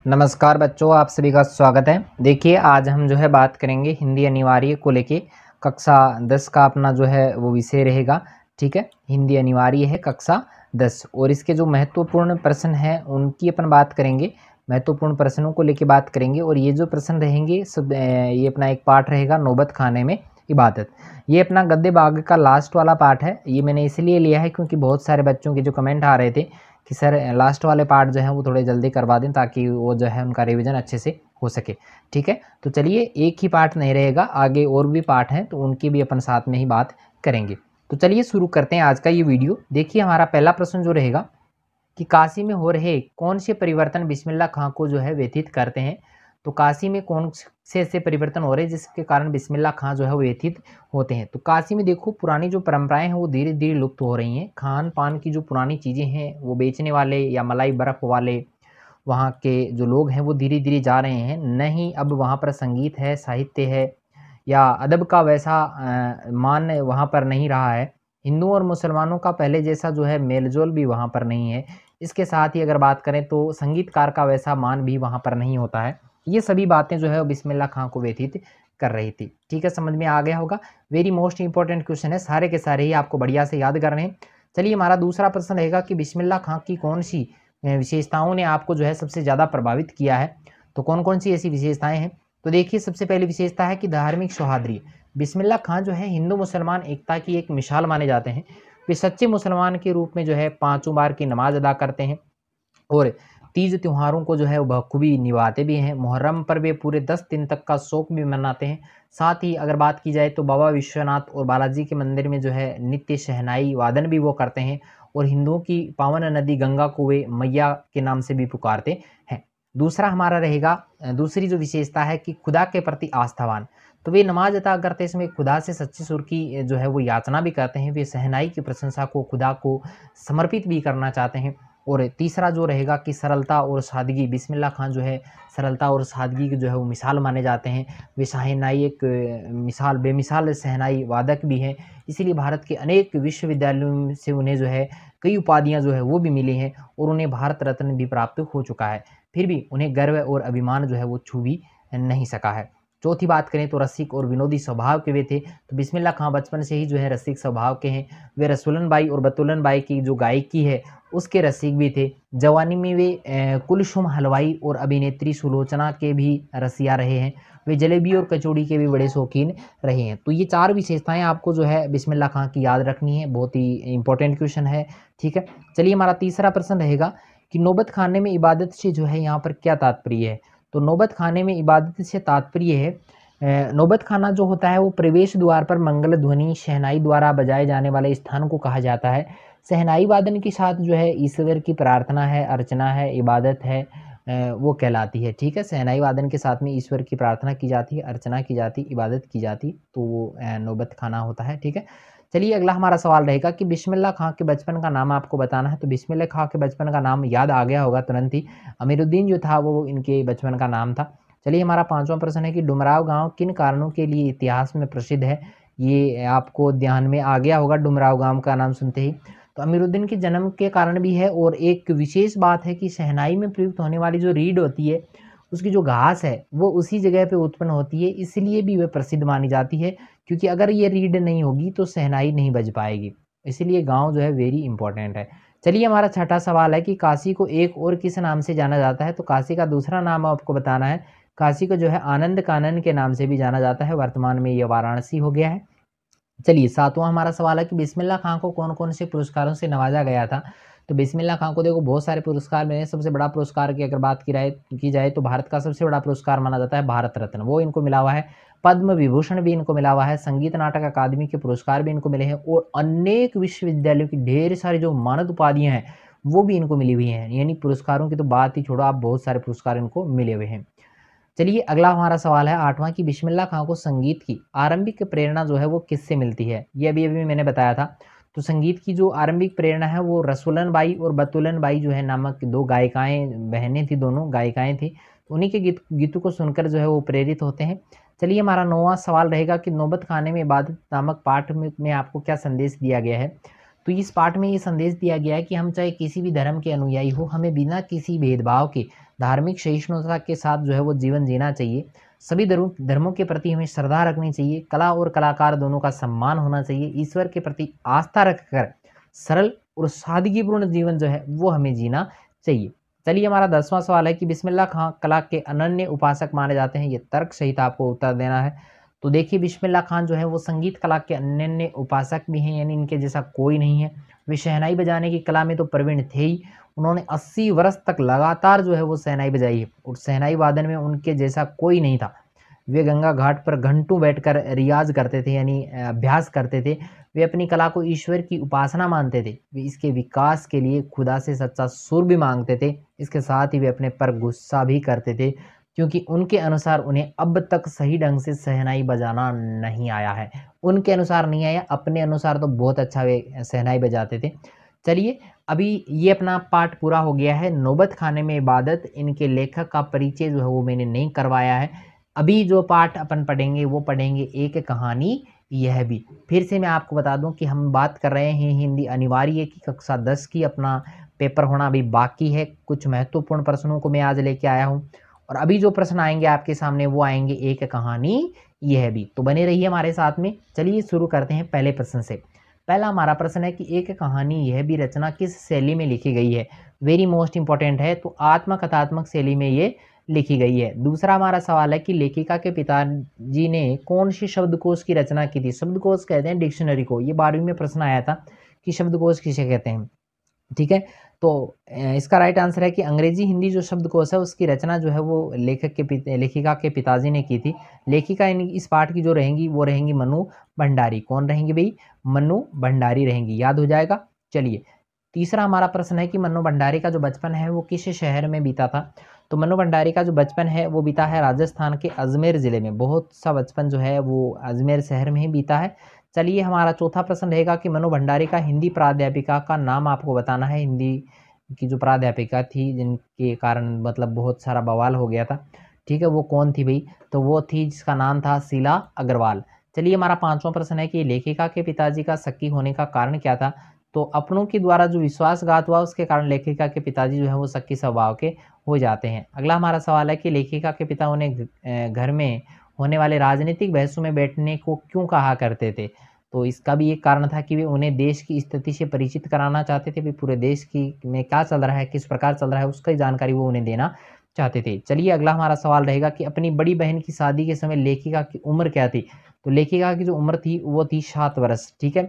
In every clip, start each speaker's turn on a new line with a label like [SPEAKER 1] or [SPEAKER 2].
[SPEAKER 1] नमस्कार बच्चों, आप सभी का स्वागत है। देखिए आज हम जो है बात करेंगे हिंदी अनिवार्य को लेके। कक्षा 10 का अपना जो है वो विषय रहेगा। ठीक है, हिंदी अनिवार्य है कक्षा 10 और इसके जो महत्वपूर्ण प्रश्न हैं उनकी अपन बात करेंगे। महत्वपूर्ण प्रश्नों को लेके बात करेंगे और ये जो प्रश्न रहेंगे सब ये अपना एक पार्ट रहेगा नौबत खाने में इबादत। ये अपना गद्य भाग का लास्ट वाला पार्ट है। ये मैंने इसलिए लिया है क्योंकि बहुत सारे बच्चों के जो कमेंट आ रहे थे कि सर लास्ट वाले पार्ट जो है वो थोड़े जल्दी करवा दें ताकि वो जो है उनका रिवीजन अच्छे से हो सके। ठीक है, तो चलिए एक ही पार्ट नहीं रहेगा, आगे और भी पार्ट हैं तो उनकी भी अपन साथ में ही बात करेंगे। तो चलिए शुरू करते हैं आज का ये वीडियो। देखिए हमारा पहला प्रश्न जो रहेगा कि काशी में हो रहे कौन से परिवर्तन बिस्मिल्लाह खां को जो है व्यथित करते हैं। तो काशी में कौन से ऐसे परिवर्तन हो रहे हैं जिसके कारण बिस्मिल्लाह खां जो है वो व्यथित होते हैं। तो काशी में देखो पुरानी जो परंपराएं हैं वो धीरे धीरे लुप्त हो रही हैं। खान पान की जो पुरानी चीज़ें हैं वो बेचने वाले या मलाई बर्फ़ वाले वहाँ के जो लोग हैं वो धीरे धीरे जा रहे हैं। नहीं अब वहाँ पर संगीत है, साहित्य है या अदब का वैसा मान वहाँ पर नहीं रहा है। हिंदुओं और मुसलमानों का पहले जैसा जो है मेलजोल भी वहाँ पर नहीं है। इसके साथ ही अगर बात करें तो संगीतकार का वैसा मान भी वहाँ पर नहीं होता है। ये सभी बातें जो है वो बिस्मिल्लाह खां को व्यथित कर रही थी। ठीक है, समझ में आ गया होगा। वेरी मोस्ट इंपॉर्टेंट क्वेश्चन है, सारे के सारे ही आपको बढ़िया से याद करने हैं। चलिए हमारा दूसरा प्रश्न रहेगा कि बिस्मिल्लाह खां की कौन सी विशेषताओं ने आपको जो है सबसे ज़्यादा प्रभावित किया है। तो कौन कौन सी ऐसी विशेषताएं हैं। तो देखिए सबसे पहली विशेषता है कि धार्मिक सौहार्द। बिस्मिल्लाह खां जो है हिंदू मुसलमान एकता की एक मिसाल माने जाते हैं। वे सच्चे मुसलमान के रूप में जो है पाँचों बार की नमाज अदा करते हैं और तीज त्योहारों को जो है वो बखूबी निभाते भी हैं। मुहर्रम पर वे पूरे 10 दिन तक का शोक भी मनाते हैं। साथ ही अगर बात की जाए तो बाबा विश्वनाथ और बालाजी के मंदिर में जो है नित्य शहनाई वादन भी वो करते हैं और हिंदुओं की पावन नदी गंगा को वे मैया के नाम से भी पुकारते हैं। दूसरा हमारा रहेगा दूसरी जो विशेषता है कि खुदा के प्रति आस्थावान। तो वे नमाज अदा करते समय खुदा से सच्चे सुर की जो है वो याचना भी करते हैं। वे शहनाई की प्रशंसा को खुदा को समर्पित भी करना चाहते हैं। और तीसरा जो रहेगा कि सरलता और सादगी। बिस्मिल्लाह खां जो है सरलता और सादगी की जो है वो मिसाल माने जाते हैं। वे शहनाई एक मिसाल बेमिसाल शहनाई वादक भी हैं। इसीलिए भारत के अनेक विश्वविद्यालयों से उन्हें जो है कई उपाधियां जो है वो भी मिली हैं और उन्हें भारत रत्न भी प्राप्त हो चुका है। फिर भी उन्हें गर्व और अभिमान जो है वो छू भी नहीं सका है। चौथी बात करें तो रसिक और विनोदी स्वभाव के वे थे। तो बिस्मिल्लाह खां बचपन से ही जो है रसिक स्वभाव के हैं। वे रसूलन बाई और बतुलन बाई की जो गायकी है उसके रसिक भी थे। जवानी में वे कुलसुम हलवाई और अभिनेत्री सुलोचना के भी रसिया रहे हैं। वे जलेबी और कचौड़ी के भी बड़े शौकीन रहे हैं। तो ये चार विशेषताएं आपको जो है बिस्मिल्लाह खां की याद रखनी है। बहुत ही इंपॉर्टेंट क्वेश्चन है। ठीक है, चलिए हमारा तीसरा प्रश्न रहेगा कि नौबत खाने में इबादत से जो है यहाँ पर क्या तात्पर्य है। तो नौबत खाने में इबादत से तात्पर्य है नौबत खाना जो होता है वो प्रवेश द्वार पर मंगल ध्वनि शहनाई द्वारा बजाए जाने वाले स्थान को कहा जाता है। शहनाई वादन के साथ जो है ईश्वर की प्रार्थना है, अर्चना है, इबादत है वो कहलाती है। ठीक है, शहनाई वादन के साथ में ईश्वर की प्रार्थना की जाती है, अर्चना की जाती, इबादत की जाती, तो वो नौबत खाना होता है। ठीक है, चलिए अगला हमारा सवाल रहेगा कि बिस्मिल्लाह खां के बचपन का नाम आपको बताना है। तो बिस्मिल्लाह खां के बचपन का नाम याद आ गया होगा तुरंत ही। अमीरुद्दीन जो था वो इनके बचपन का नाम था। चलिए हमारा पांचवा प्रश्न है कि डुमराव गांव किन कारणों के लिए इतिहास में प्रसिद्ध है। ये आपको ध्यान में आ गया होगा डुमराव गांव का नाम सुनते ही। तो अमीरुद्दीन के जन्म के कारण भी है और एक विशेष बात है कि शहनाई में प्रयुक्त होने वाली जो रीड होती है उसकी जो घास है वो उसी जगह पे उत्पन्न होती है, इसलिए भी वह प्रसिद्ध मानी जाती है। क्योंकि अगर ये रीड नहीं होगी तो शहनाई नहीं बज पाएगी, इसलिए गांव जो है वेरी इंपॉर्टेंट है। चलिए हमारा छठा सवाल है कि काशी को एक और किस नाम से जाना जाता है। तो काशी का दूसरा नाम आपको बताना है। काशी को जो है आनंद कानन के नाम से भी जाना जाता है। वर्तमान में ये वाराणसी हो गया है। चलिए सातवां हमारा सवाल है कि बिस्मिल्लाह खां को कौन कौन से पुरस्कारों से नवाजा गया था। तो बिस्मिल्लाह खां को देखो बहुत सारे पुरस्कार मिले। सबसे बड़ा पुरस्कार की अगर बात की जाए तो भारत का सबसे बड़ा पुरस्कार माना जाता है भारत रत्न, वो इनको मिला हुआ है। पद्म विभूषण भी इनको मिला हुआ है। संगीत नाटक अकादमी के पुरस्कार भी इनको मिले हैं और अनेक विश्वविद्यालयों की ढेर सारी जो मानद उपाधियां हैं वो भी इनको मिली हुई हैं। यानी पुरस्कारों की तो बात ही छोड़ो, आप बहुत सारे पुरस्कार इनको मिले हुए हैं। चलिए अगला हमारा सवाल है आठवां कि बिस्मिल्लाह खां को संगीत की आरंभिक प्रेरणा जो है वो किससे मिलती है। ये अभी अभी मैंने बताया था। तो संगीत की जो आरंभिक प्रेरणा है वो रसूलन बाई और बतुलन बाई जो है नामक दो गायिकाएं, बहनें थी, दोनों गायिकाएं थी। तो उन्हीं के गीतों को सुनकर जो है वो प्रेरित होते हैं। चलिए हमारा 9वां सवाल रहेगा कि नौबत खाने में इबादत नामक पाठ में आपको क्या संदेश दिया गया है। तो इस पाठ में ये संदेश दिया गया है कि हम चाहे किसी भी धर्म के अनुयायी हो, हमें बिना किसी भेदभाव के धार्मिक सहिष्णुता के साथ जो है वो जीवन जीना चाहिए। सभी धर्मों के प्रति हमें श्रद्धा रखनी चाहिए। कला और कलाकार दोनों का सम्मान होना चाहिए। ईश्वर के प्रति आस्था रखकर सरल और सादगीपूर्ण जीवन जो है वो हमें जीना चाहिए। चलिए हमारा 10वां सवाल है कि बिस्मिल्लाह खां कला के अनन्य उपासक माने जाते हैं। ये तर्क सहित आपको उत्तर देना है। तो देखिए बिस्मिल्लाह खान जो है वो संगीत कला के अनन्य उपासक भी हैं, यानी इनके जैसा कोई नहीं है। वे शहनाई बजाने की कला में तो प्रवीण थे ही। उन्होंने 80 वर्ष तक लगातार जो है वो शहनाई बजाई है और शहनाई वादन में उनके जैसा कोई नहीं था। वे गंगा घाट पर घंटों बैठकर रियाज करते थे, यानी अभ्यास करते थे। वे अपनी कला को ईश्वर की उपासना मानते थे। वे इसके विकास के लिए खुदा से सच्चा सुर भी मांगते थे। इसके साथ ही वे अपने पर गुस्सा भी करते थे, क्योंकि उनके अनुसार उन्हें अब तक सही ढंग से शहनाई बजाना नहीं आया है। उनके अनुसार नहीं आया, अपने अनुसार तो बहुत अच्छा वे शहनाई बजाते थे। चलिए अभी ये अपना पार्ट पूरा हो गया है। नौबत खाने में इबादत, इनके लेखक का परिचय जो है वो मैंने नहीं करवाया है। अभी जो पार्ट अपन पढ़ेंगे वो पढ़ेंगे एक कहानी यह भी। फिर से मैं आपको बता दूं कि हम बात कर रहे हैं हिंदी अनिवार्य की कक्षा 10 की। अपना पेपर होना अभी बाकी है। कुछ महत्वपूर्ण प्रश्नों को मैं आज लेके आया हूं और अभी जो प्रश्न आएंगे आपके सामने वो आएंगे एक कहानी यह भी। तो बने रहिए हमारे साथ में। चलिए शुरू करते हैं पहले प्रश्न से। पहला हमारा प्रश्न है कि एक कहानी यह भी रचना किस शैली में लिखी गई है। वेरी मोस्ट इंपॉर्टेंट है। तो आत्मकथात्मक शैली में ये लिखी गई है। दूसरा हमारा सवाल है कि लेखिका के पिताजी ने कौन सी शब्दकोश की रचना की थी। शब्दकोश कहते हैं डिक्शनरी को। ये 12वीं में प्रश्न आया था कि शब्दकोश किसे कहते हैं। ठीक है, तो इसका राइट आंसर है कि अंग्रेजी हिंदी जो शब्दकोश है उसकी रचना जो है वो लेखिका के पिताजी ने की थी। लेखिका इस पाठ की जो रहेंगी वो रहेंगी मनु भंडारी। कौन रहेंगी भाई? मनु भंडारी रहेंगी। याद हो जाएगा। चलिए तीसरा हमारा प्रश्न है कि मनु भंडारी का जो बचपन है वो किस शहर में बीता था। तो मनु भंडारी का जो बचपन है वो बीता है राजस्थान के अजमेर जिले में। बहुत सा बचपन जो है वो अजमेर शहर में ही बीता है। चलिए हमारा चौथा प्रश्न रहेगा कि मनु भंडारी का हिंदी प्राध्यापिका का नाम आपको बताना है। हिंदी की जो प्राध्यापिका थी जिनके कारण मतलब बहुत सारा बवाल हो गया था, ठीक है, वो कौन थी भाई? तो वो थी जिसका नाम था शीला अग्रवाल। चलिए हमारा पांचवा प्रश्न है कि लेखिका के पिताजी का शक्की होने का कारण क्या था। तो अपनों के द्वारा जो विश्वासघात हुआ उसके कारण लेखिका के पिताजी जो है वो शक्की स्वभाव के हो जाते हैं। अगला हमारा सवाल है कि लेखिका के पिता उन्हें घर में होने वाले राजनीतिक बहसों में बैठने को क्यों कहा करते थे। तो इसका भी एक कारण था कि वे उन्हें देश की स्थिति से परिचित कराना चाहते थे। वे पूरे देश की में क्या चल रहा है, किस प्रकार चल रहा है, उसकी जानकारी वो उन्हें देना चाहते थे। चलिए अगला हमारा सवाल रहेगा कि अपनी बड़ी बहन की शादी के समय लेखिका की उम्र क्या थी। तो लेखिका की जो उम्र थी वो थी 7 वर्ष। ठीक है,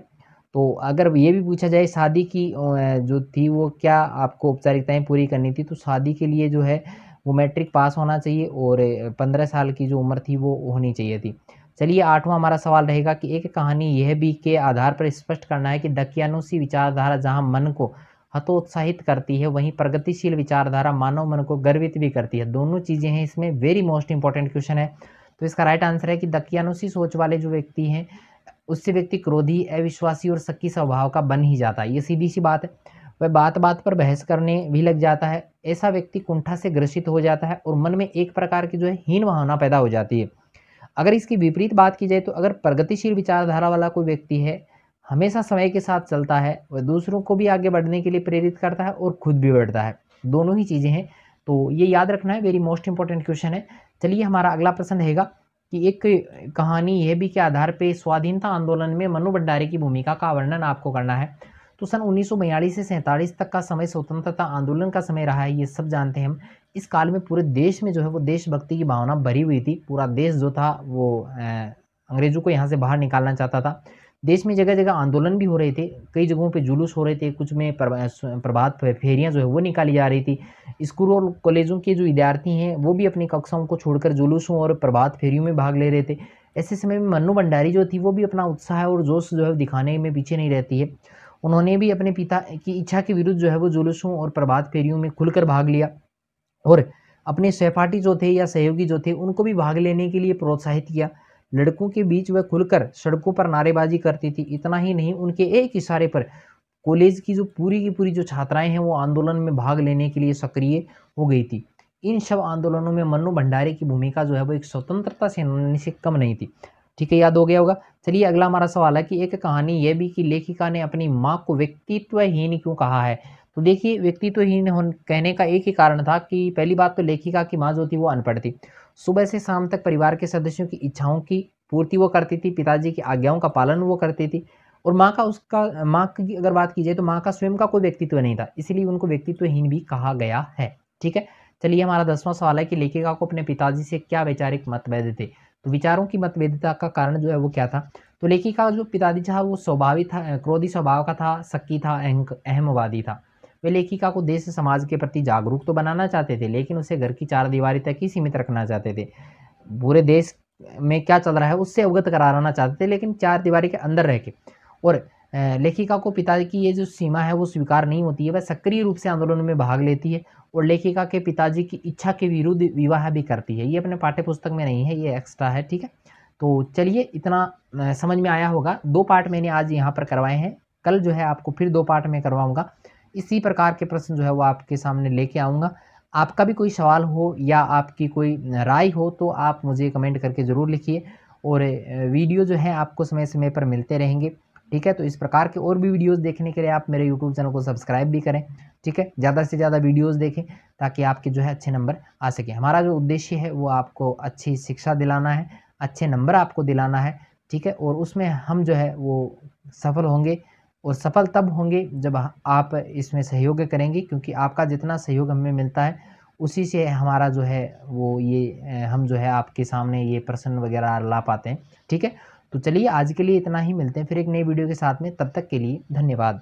[SPEAKER 1] तो अगर ये भी पूछा जाए शादी की जो थी वो क्या आपको औपचारिकताएं पूरी करनी थी, तो शादी के लिए जो है वो मैट्रिक पास होना चाहिए और 15 साल की जो उम्र थी वो होनी चाहिए थी। चलिए आठवां हमारा सवाल रहेगा कि एक कहानी यह भी के आधार पर स्पष्ट करना है कि दकियानुसी विचारधारा जहां मन को हतोत्साहित करती है वहीं प्रगतिशील विचारधारा मानव मन को गर्वित भी करती है। दोनों चीजें हैं इसमें। वेरी मोस्ट इंपॉर्टेंट क्वेश्चन है। तो इसका राइट आंसर है कि दकियानुसी सोच वाले जो व्यक्ति हैं उससे व्यक्ति क्रोधी, अविश्वासी और शक्की स्वभाव का बन ही जाता है। ये सीधी सी बात है। वह बात बात पर बहस करने भी लग जाता है। ऐसा व्यक्ति कुंठा से ग्रसित हो जाता है और मन में एक प्रकार की जो है हीन भावना पैदा हो जाती है। अगर इसकी विपरीत बात की जाए तो अगर प्रगतिशील विचारधारा वाला कोई व्यक्ति है, हमेशा समय के साथ चलता है, वह दूसरों को भी आगे बढ़ने के लिए प्रेरित करता है और खुद भी बढ़ता है। दोनों ही चीज़ें हैं, तो ये याद रखना है। वेरी मोस्ट इंपॉर्टेंट क्वेश्चन है। चलिए हमारा अगला प्रश्न रहेगा कि एक कहानी यह भी के आधार पे स्वाधीनता आंदोलन में मनु भंडारी की भूमिका का वर्णन आपको करना है। तो सन 1942 से 47 तक का समय स्वतंत्रता आंदोलन का समय रहा है, ये सब जानते हैं हम। इस काल में पूरे देश में जो है वो देशभक्ति की भावना भरी हुई थी। पूरा देश जो था वो अंग्रेजों को यहाँ से बाहर निकालना चाहता था। देश में जगह जगह आंदोलन भी हो रहे थे, कई जगहों पे जुलूस हो रहे थे, कुछ में प्रभात फेरियां जो है वो निकाली जा रही थी। स्कूल और कॉलेजों के जो विद्यार्थी हैं वो भी अपनी कक्षाओं को छोड़कर जुलूसों और प्रभात फेरियों में भाग ले रहे थे। ऐसे समय में मन्नू भंडारी जो थी वो भी अपना उत्साह और जोश जो है दिखाने में पीछे नहीं रहती है। उन्होंने भी अपने पिता की इच्छा के विरुद्ध जो है वो जुलूसों और प्रभात फेरियों में खुलकर भाग लिया और अपने सहपाठी जो थे या सहयोगी जो थे उनको भी भाग लेने के लिए प्रोत्साहित किया। लड़कों के बीच वह खुलकर सड़कों पर नारेबाजी करती थी। इतना ही नहीं, उनके एक इशारे पर कॉलेज की जो पूरी की पूरी जो छात्राएं हैं वो आंदोलन में भाग लेने के लिए सक्रिय हो गई थी। इन सब आंदोलनों में मन्नू भंडारी की भूमिका जो है वो एक स्वतंत्रता सेनानी से कम नहीं थी। ठीक है, याद हो गया होगा। चलिए अगला हमारा सवाल है कि एक कहानी यह भी कि लेखिका ने अपनी माँ को व्यक्तित्वहीन क्यों कहा है। तो देखिए व्यक्तित्वहीन कहने का एक ही कारण था कि पहली बात तो लेखिका की माँ जो थी वो अनपढ़ थी। सुबह से शाम तक परिवार के सदस्यों की इच्छाओं की पूर्ति वो करती थी, पिताजी की आज्ञाओं का पालन वो करती थी और माँ की अगर बात की जाए तो माँ का स्वयं का कोई व्यक्तित्व नहीं था, इसीलिए उनको व्यक्तित्वहीन भी कहा गया है। ठीक है? चलिए हमारा 10वां सवाल है कि लेखिका को अपने पिताजी से क्या वैचारिक मतभेद थे? तो विचारों की मतभेदता का कारण जो है वो क्या था? तो लेखिका का जो पिताजी था वो स्वाभाविक था, क्रोधी स्वभाव का था, शक्की था, अहमवादी था। वे लेखिका को देश समाज के प्रति जागरूक तो बनाना चाहते थे, लेकिन उसे घर की चारदीवारी तक ही सीमित रखना चाहते थे। पूरे देश में क्या चल रहा है उससे अवगत कराना चाहते थे, लेकिन चारदीवारी के अंदर रह के। और लेखिका को पिता की ये जो सीमा है वो स्वीकार नहीं होती है, वह सक्रिय रूप से आंदोलन में भाग लेती है और लेखिका के पिताजी की इच्छा के विरुद्ध विवाह भी करती है। ये अपने पाठ्य पुस्तक में नहीं है, ये एक्स्ट्रा है। ठीक है? तो चलिए इतना समझ में आया होगा। 2 पार्ट मैंने आज यहाँ पर करवाए हैं, कल जो है आपको फिर 2 पार्ट में करवाऊँगा। इसी प्रकार के प्रश्न जो है वो आपके सामने लेके आऊँगा। आपका भी कोई सवाल हो या आपकी कोई राय हो तो आप मुझे कमेंट करके ज़रूर लिखिए और वीडियो जो है आपको समय-समय पर मिलते रहेंगे। ठीक है? तो इस प्रकार के और भी वीडियोज़ देखने के लिए आप मेरे यूट्यूब चैनल को सब्सक्राइब भी करें। ठीक है? ज़्यादा से ज़्यादा वीडियोज़ देखें ताकि आपके जो है अच्छे नंबर आ सकें। हमारा जो उद्देश्य है वो आपको अच्छी शिक्षा दिलाना है, अच्छे नंबर आपको दिलाना है। ठीक है? और उसमें हम जो है वो सफल होंगे और सफल तब होंगे जब आप इसमें सहयोग करेंगे, क्योंकि आपका जितना सहयोग हमें मिलता है उसी से हमारा जो है वो ये हम जो है आपके सामने ये प्रश्न वगैरह ला पाते हैं। ठीक है? तो चलिए आज के लिए इतना ही, मिलते हैं फिर एक नई वीडियो के साथ में, तब तक के लिए धन्यवाद।